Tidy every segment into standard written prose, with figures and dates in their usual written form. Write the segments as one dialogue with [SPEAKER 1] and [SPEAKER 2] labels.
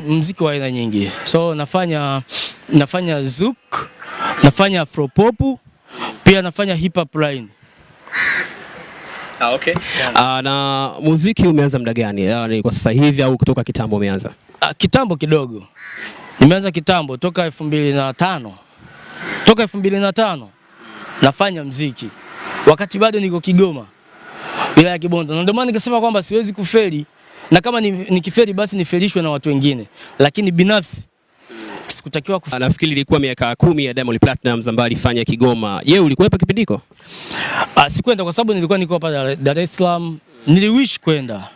[SPEAKER 1] muziki wa aina nyingi. So nafanya zouk, nafanya afropop, pia nafanya hip hop line.
[SPEAKER 2] Okay. Na muziki umeanza muda gani? Ni kwa sasa hivi au kutoka kitambo umeanza?
[SPEAKER 1] Kitambo kidogo. Nimeanza kitambo toka 2005. Toka 2005 nafanya muziki. Wakati bado niko Kigoma, bila ya Kibondo. Na ndio maana nikasema kwamba siwezi kufeli, na kama nikifeli basi nifelishwe na watu wengine. Lakini binafsi sikutakiwa kufeli.
[SPEAKER 2] Nafikiri ilikuwa miaka 10 ya Diamond Platnumz ambaye alifanya Kigoma. Je, ulikuwa hapa kipindi hiko?
[SPEAKER 1] Sikwenda kwa sababu nilikuwa niko hapa Dar es Salaam. Niliwish kwenda.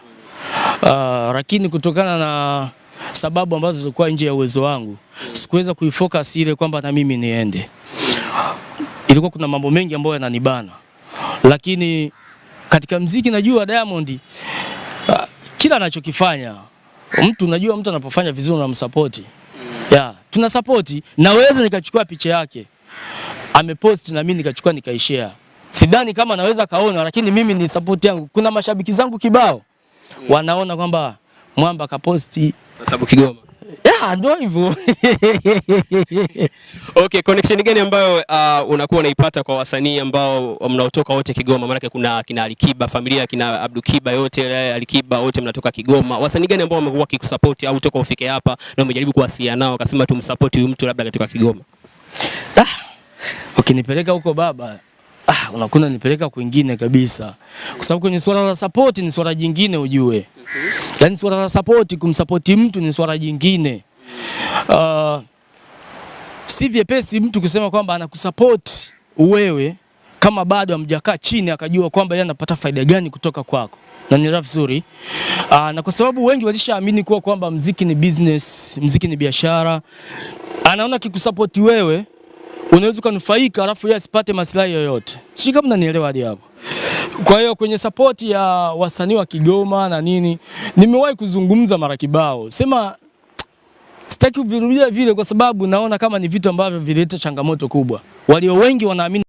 [SPEAKER 1] Lakini kutokana na sababu ambazo zilikuwa nje ya uwezo wangu, sikuweza kuifocus ile kwamba na mimi niende. Ilikuwa kuna mambo mengi ambayo yananibana. Lakini katika muziki najua Diamond kila anachokifanya mtu anapofanya vizuri na msupport. Tuna support, naweza nikachukua picha yake amepost na mimi nikachukua nikaishare. Sidhani kama naweza kaona, lakini mimi ni support yangu. Kuna mashabiki zangu kibao wanaona kwamba Mwamba kaposti
[SPEAKER 2] kwa sababu Kigoma.
[SPEAKER 1] Ndio hivyo.
[SPEAKER 2] Okay, connection gani ambayo unakuwa unaipata kwa wasanii ambao mnaotoka wote Kigoma? Maana kuna kina Alikiba, familia kina Abdul Kiba, yote Alikiba wote mnatoka Kigoma. Wasanii gani ambao wamekuwa wakikusupport au toka ufike hapa na umejaribu kuwasiliana nao akasema tumsupport huyu mtu labda katika Kigoma?
[SPEAKER 1] Ukinipeleka huko baba, unakuwa nipeleka kwingine kabisa. Kwa sababu kwenye swala la support ni swala jingine ujue. Yaani swala la support, kumsupport mtu ni swala jingine. Si vyepesi mtu kusema kwamba anakusupport wewe kama bado hamjakaa chini akajua kwamba yeye anapata faida gani kutoka kwako. Na ni rafu nzuri. Na kwa sababu wengi walishaamini kwamba muziki ni business, muziki ni biashara. Anaona kikusupport wewe unaweza kunufaika alafu yeye asipate maslahi yoyote. Sio kama unanielewa hadi hapo. Kwa hiyo kwenye support ya wasanii wa Kigoma na nini, nimewahi kuzungumza mara kibao. Sema sitaki kuvirudia vile kwa sababu naona kama ni vitu ambavyo vileta changamoto kubwa. Walio wengi wanaamini